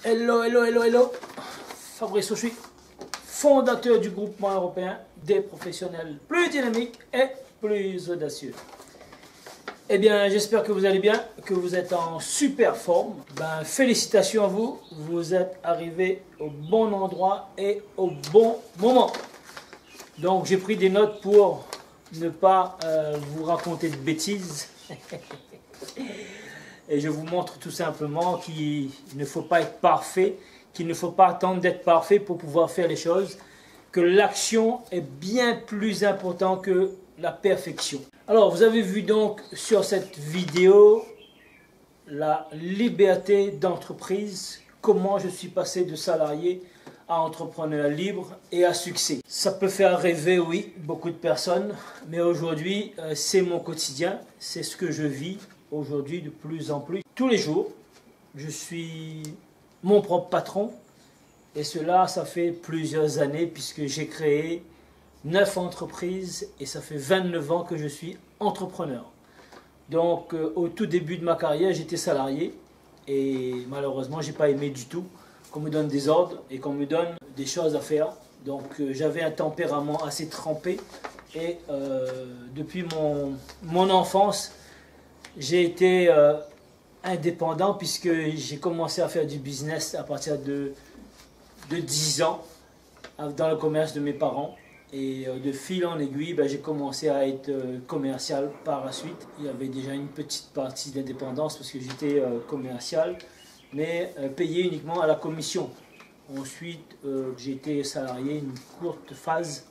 Hello, hello, hello, hello. Fabrice Auchy, fondateur du groupement européen des professionnels plus dynamiques et plus audacieux. Eh bien, j'espère que vous allez bien, que vous êtes en super forme. Félicitations à vous, vous êtes arrivé au bon endroit et au bon moment. Donc, j'ai pris des notes pour ne pas vous raconter de bêtises. Et je vous montre tout simplement qu'il ne faut pas être parfait, qu'il ne faut pas attendre d'être parfait pour pouvoir faire les choses, que l'action est bien plus importante que la perfection. Alors, vous avez vu donc sur cette vidéo la liberté d'entreprise, comment je suis passé de salarié à entrepreneur libre et à succès. Ça peut faire rêver, oui, beaucoup de personnes, mais aujourd'hui, c'est mon quotidien, c'est ce que je vis aujourd'hui de plus en plus. Tous les jours, je suis mon propre patron et cela, ça fait plusieurs années puisque j'ai créé 9 entreprises et ça fait 29 ans que je suis entrepreneur. Donc, au tout début de ma carrière, j'étais salarié et malheureusement, je n'ai pas aimé du tout qu'on me donne des ordres et qu'on me donne des choses à faire. Donc, j'avais un tempérament assez trempé et depuis mon enfance, j'ai été indépendant puisque j'ai commencé à faire du business à partir de 10 ans dans le commerce de mes parents. Et de fil en aiguille, j'ai commencé à être commercial par la suite. Il y avait déjà une petite partie d'indépendance parce que j'étais commercial, mais payé uniquement à la commission. Ensuite, j'ai été salarié une courte phase,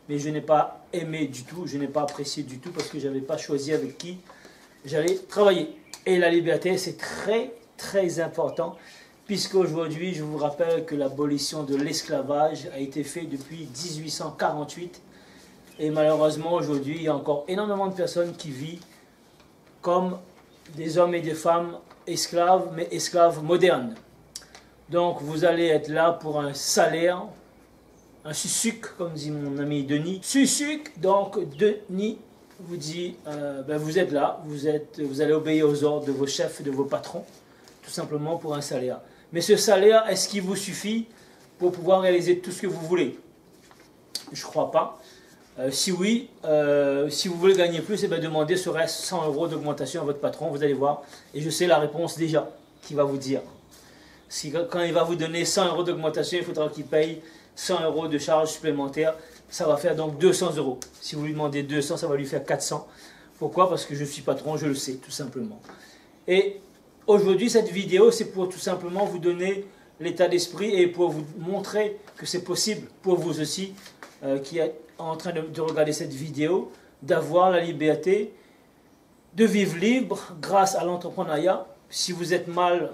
mais je n'ai pas aimé du tout, je n'ai pas apprécié du tout parce que je n'avais pas choisi avec qui j'allais travailler. Et la liberté, c'est très, très important, puisqu'aujourd'hui, je vous rappelle que l'abolition de l'esclavage a été faite depuis 1848. Et malheureusement, aujourd'hui, il y a encore énormément de personnes qui vivent comme des hommes et des femmes esclaves, mais esclaves modernes. Donc, vous allez être là pour un salaire, un susuc, comme dit mon ami Denis. Susuc, donc Denis vous dit, vous êtes là, vous allez obéir aux ordres de vos chefs et de vos patrons, tout simplement pour un salaire. Mais ce salaire, est-ce qu'il vous suffit pour pouvoir réaliser tout ce que vous voulez? Je ne crois pas. Si oui, si vous voulez gagner plus, demandez serait-ce 100 € d'augmentation à votre patron, vous allez voir. Et je sais la réponse déjà, qu'il va vous dire. Quand il va vous donner 100 € d'augmentation, il faudra qu'il paye 100 € de charges supplémentaires. Ça va faire donc 200 €. Si vous lui demandez 200, ça va lui faire 400. Pourquoi? Parce que je suis patron, je le sais, tout simplement. Et aujourd'hui, cette vidéo, c'est pour tout simplement vous donner l'état d'esprit et pour vous montrer que c'est possible pour vous aussi, qui êtes en train de regarder cette vidéo, d'avoir la liberté de vivre libre grâce à l'entrepreneuriat. Si vous êtes mal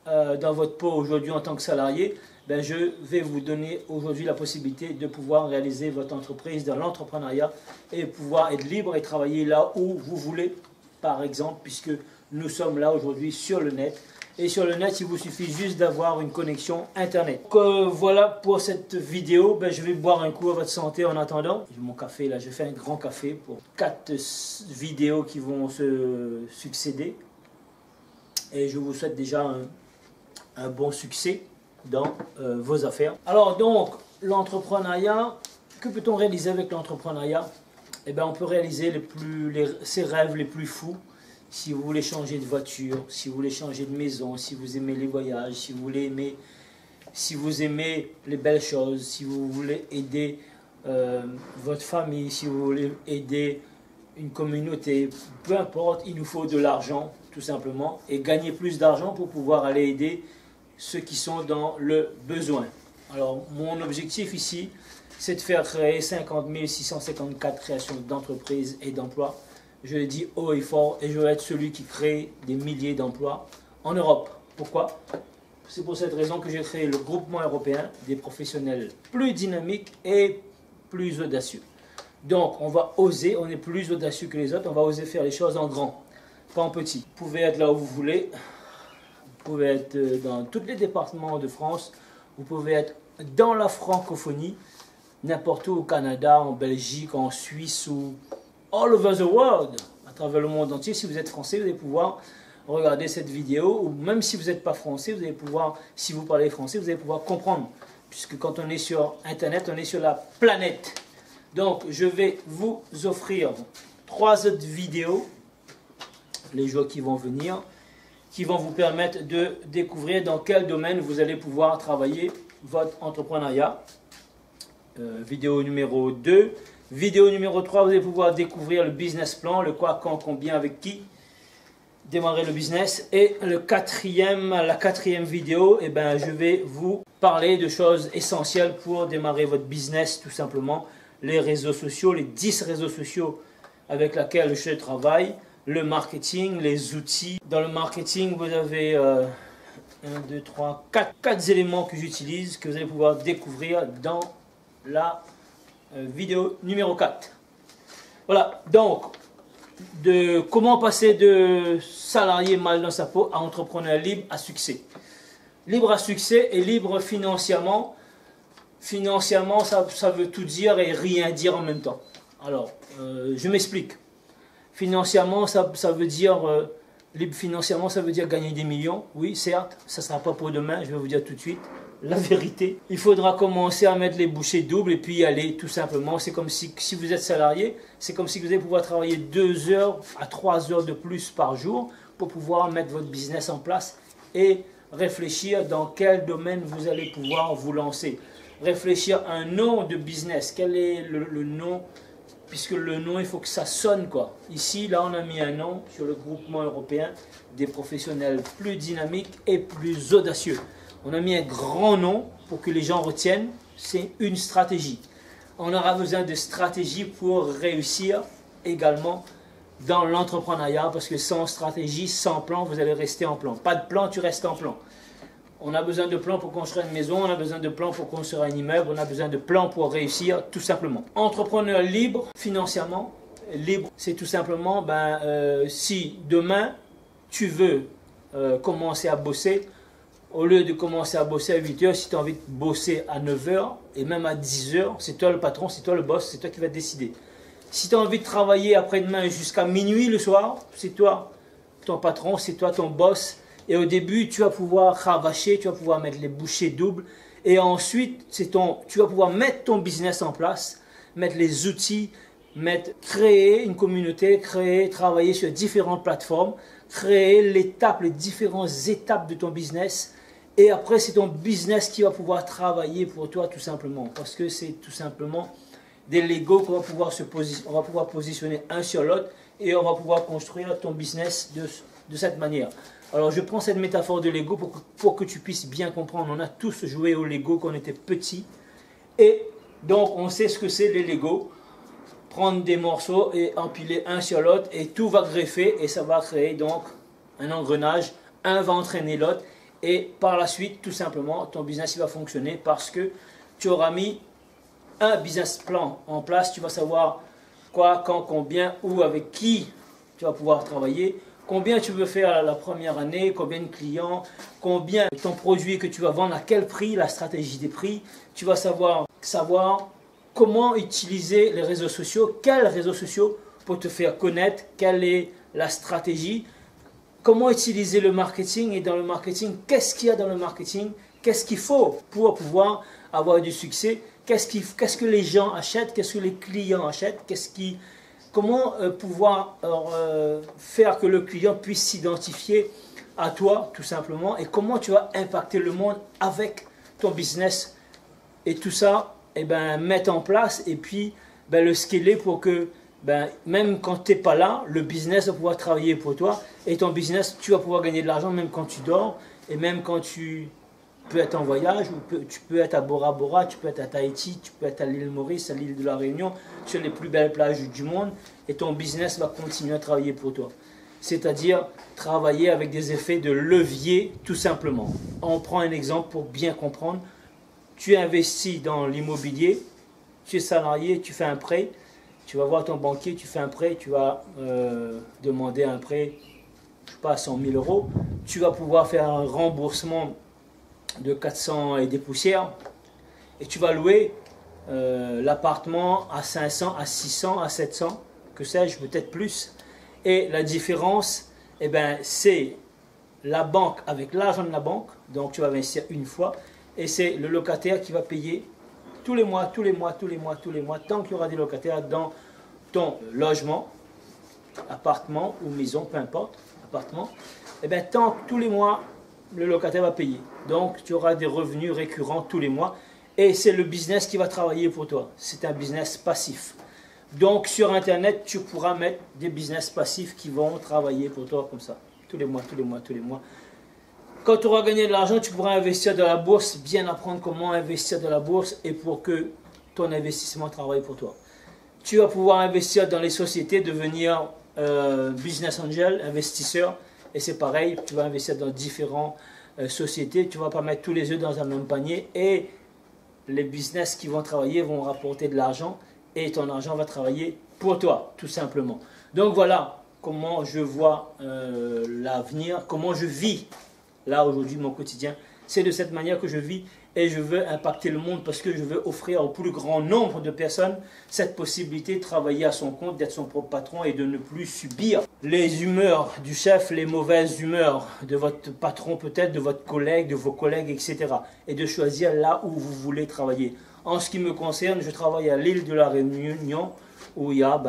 dans votre peau aujourd'hui en tant que salarié, je vais vous donner aujourd'hui la possibilité de pouvoir réaliser votre entreprise dans l'entrepreneuriat et pouvoir être libre et travailler là où vous voulez, par exemple, puisque nous sommes là aujourd'hui sur le net. Et sur le net, il vous suffit juste d'avoir une connexion Internet. Donc, voilà pour cette vidéo. Je vais boire un coup à votre santé en attendant. J'ai mon café là, je fais un grand café pour 4 vidéos qui vont se succéder. Et je vous souhaite déjà un bon succès dans vos affaires. Alors donc, l'entrepreneuriat, que peut-on réaliser avec l'entrepreneuriat? On peut réaliser ses rêves les plus fous. Si vous voulez changer de voiture, si vous voulez changer de maison, si vous aimez les voyages, si vous aimez les belles choses, si vous voulez aider votre famille, si vous voulez aider une communauté, peu importe, il nous faut de l'argent, tout simplement, et gagner plus d'argent pour pouvoir aller aider ceux qui sont dans le besoin. Alors, mon objectif ici, c'est de faire créer 50 654 créations d'entreprises et d'emplois. Je le dis haut et fort, et je veux être celui qui crée des milliers d'emplois en Europe. Pourquoi? C'est pour cette raison que j'ai créé le groupement européen des professionnels plus dynamiques et plus audacieux. Donc, on va oser, on est plus audacieux que les autres, on va oser faire les choses en grand, pas en petit. Vous pouvez être là où vous voulez. Vous pouvez être dans tous les départements de France, vous pouvez être dans la francophonie, n'importe où au Canada, en Belgique, en Suisse ou all over the world, à travers le monde entier. Si vous êtes français, vous allez pouvoir regarder cette vidéo, ou même si vous n'êtes pas français, vous allez pouvoir, si vous parlez français, vous allez pouvoir comprendre. Puisque quand on est sur Internet, on est sur la planète. Donc, je vais vous offrir 3 autres vidéos, les jours qui vont venir, qui vont vous permettre de découvrir dans quel domaine vous allez pouvoir travailler votre entrepreneuriat. Vidéo numéro 2. Vidéo numéro 3, vous allez pouvoir découvrir le business plan, le quoi, quand, combien, avec qui, démarrer le business. Et la quatrième vidéo, eh ben, je vais vous parler de choses essentielles pour démarrer votre business, tout simplement. Les réseaux sociaux, les 10 réseaux sociaux avec lesquels je travaille, le marketing, les outils. Dans le marketing, vous avez 4 éléments que j'utilise, que vous allez pouvoir découvrir dans la vidéo numéro 4. Voilà, donc, de comment passer de salarié mal dans sa peau à entrepreneur libre à succès. Libre à succès et libre financièrement. Financièrement, ça veut tout dire et rien dire en même temps. Alors, je m'explique. Financièrement, ça veut dire, libre financièrement, ça veut dire gagner des millions. Oui, certes, ça ne sera pas pour demain, je vais vous dire tout de suite la vérité. Il faudra commencer à mettre les bouchées doubles et puis y aller tout simplement. C'est comme si vous êtes salarié, c'est comme si vous allez pouvoir travailler 2 heures à 3 heures de plus par jour pour pouvoir mettre votre business en place et réfléchir dans quel domaine vous allez pouvoir vous lancer. Réfléchir à un nom de business. Quel est le nom? Puisque le nom, il faut que ça sonne, quoi. Ici, là, on a mis un nom sur le groupement européen des professionnels plus dynamiques et plus audacieux. On a mis un grand nom pour que les gens retiennent. C'est une stratégie. On aura besoin de stratégie pour réussir également dans l'entrepreneuriat, parce que sans stratégie, sans plan, vous allez rester en plan. Pas de plan, tu restes en plan. On a besoin de plans pour construire une maison, on a besoin de plans pour construire un immeuble, on a besoin de plans pour réussir, tout simplement. Entrepreneur libre, financièrement, libre, c'est tout simplement, si demain, tu veux commencer à bosser, au lieu de commencer à bosser à 8 heures, si tu as envie de bosser à 9 heures, et même à 10 heures, c'est toi le patron, c'est toi le boss, c'est toi qui vas décider. Si tu as envie de travailler après-demain jusqu'à minuit le soir, c'est toi ton patron, c'est toi ton boss. Et au début, tu vas pouvoir cravacher, tu vas pouvoir mettre les bouchées doubles. Et ensuite, tu vas pouvoir mettre ton business en place, mettre les outils, créer une communauté, travailler sur différentes plateformes, créer les différentes étapes de ton business. Et après, c'est ton business qui va pouvoir travailler pour toi tout simplement. Parce que c'est tout simplement des Legos qu'on va pouvoir positionner un sur l'autre et on va pouvoir construire ton business de cette manière. Alors je prends cette métaphore de Lego pour que tu puisses bien comprendre. On a tous joué au Lego quand on était petit. Et donc on sait ce que c'est les Lego. Prendre des morceaux et empiler un sur l'autre et tout va greffer et ça va créer donc un engrenage. Un va entraîner l'autre et par la suite tout simplement ton business il va fonctionner parce que tu auras mis un business plan en place. Tu vas savoir quoi, quand, combien, où, avec qui tu vas pouvoir travailler. Combien tu veux faire la première année, combien de clients, combien ton produit que tu vas vendre, à quel prix, la stratégie des prix. Tu vas savoir comment utiliser les réseaux sociaux, quels réseaux sociaux pour te faire connaître, quelle est la stratégie, comment utiliser le marketing et dans le marketing, qu'est-ce qu'il y a dans le marketing, qu'est-ce qu'il faut pour pouvoir avoir du succès, qu'est-ce que les gens achètent, qu'est-ce que les clients achètent, comment pouvoir faire que le client puisse s'identifier à toi, tout simplement, et comment tu vas impacter le monde avec ton business. Et tout ça, mettre en place et puis le scaler pour que même quand tu n'es pas là, le business va pouvoir travailler pour toi. Et ton business, tu vas pouvoir gagner de l'argent même quand tu dors et même quand tu peux être en voyage, ou tu peux être à Bora Bora, tu peux être à Tahiti, tu peux être à l'île Maurice, à l'île de la Réunion, sur les plus belles plages du monde, et ton business va continuer à travailler pour toi. C'est-à-dire travailler avec des effets de levier, tout simplement. On prend un exemple pour bien comprendre. Tu investis dans l'immobilier, tu es salarié, tu fais un prêt, tu vas voir ton banquier, tu fais un prêt, tu vas demander un prêt, je sais pas, 100 000 €, tu vas pouvoir faire un remboursement de 400 et des poussières et tu vas louer l'appartement à 500, à 600, à 700, que sais-je, peut-être plus. Et la différence, eh ben, c'est la banque avec l'argent de la banque, donc tu vas investir une fois, et c'est le locataire qui va payer tous les mois, tous les mois, tous les mois, tous les mois, tant qu'il y aura des locataires dans ton logement, appartement ou maison, peu importe, appartement, et bien tant que tous les mois, le locataire va payer. Donc tu auras des revenus récurrents tous les mois, et c'est le business qui va travailler pour toi. C'est un business passif. Donc sur Internet, tu pourras mettre des business passifs qui vont travailler pour toi comme ça. Tous les mois, tous les mois, tous les mois. Quand tu auras gagné de l'argent, tu pourras investir dans la bourse, bien apprendre comment investir dans la bourse et pour que ton investissement travaille pour toi. Tu vas pouvoir investir dans les sociétés, devenir business angel, investisseur. Et c'est pareil, tu vas investir dans différentes sociétés. Tu ne vas pas mettre tous les œufs dans un même panier. Et les business qui vont travailler vont rapporter de l'argent. Et ton argent va travailler pour toi, tout simplement. Donc voilà comment je vois l'avenir, comment je vis là aujourd'hui mon quotidien. C'est de cette manière que je vis et je veux impacter le monde parce que je veux offrir au plus grand nombre de personnes cette possibilité de travailler à son compte, d'être son propre patron et de ne plus subir les humeurs du chef, les mauvaises humeurs de votre patron peut-être, de votre collègue, de vos collègues, etc. Et de choisir là où vous voulez travailler. En ce qui me concerne, je travaille à l'île de la Réunion où il y a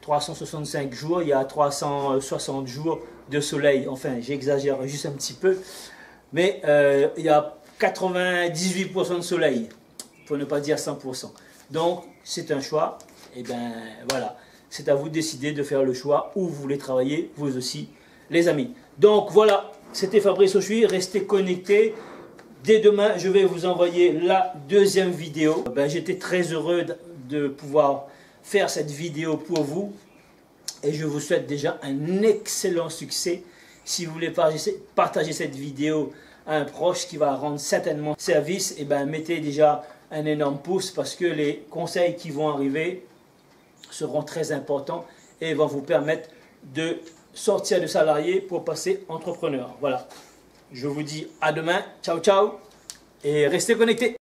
365 jours, il y a 360 jours de soleil. Enfin, j'exagère juste un petit peu. Mais il y a 98% de soleil, pour ne pas dire 100%. Donc, c'est un choix. Et bien, voilà. C'est à vous de décider de faire le choix où vous voulez travailler, vous aussi, les amis. Donc, voilà. C'était Fabrice Auchuy. Restez connectés. Dès demain, je vais vous envoyer la deuxième vidéo. J'étais très heureux de pouvoir faire cette vidéo pour vous. Et je vous souhaite déjà un excellent succès. Si vous voulez partager cette vidéo à un proche qui va rendre certainement service, et mettez déjà un énorme pouce parce que les conseils qui vont arriver seront très importants et vont vous permettre de sortir de salarié pour passer entrepreneur. Voilà. Je vous dis à demain. Ciao, ciao. Et restez connectés.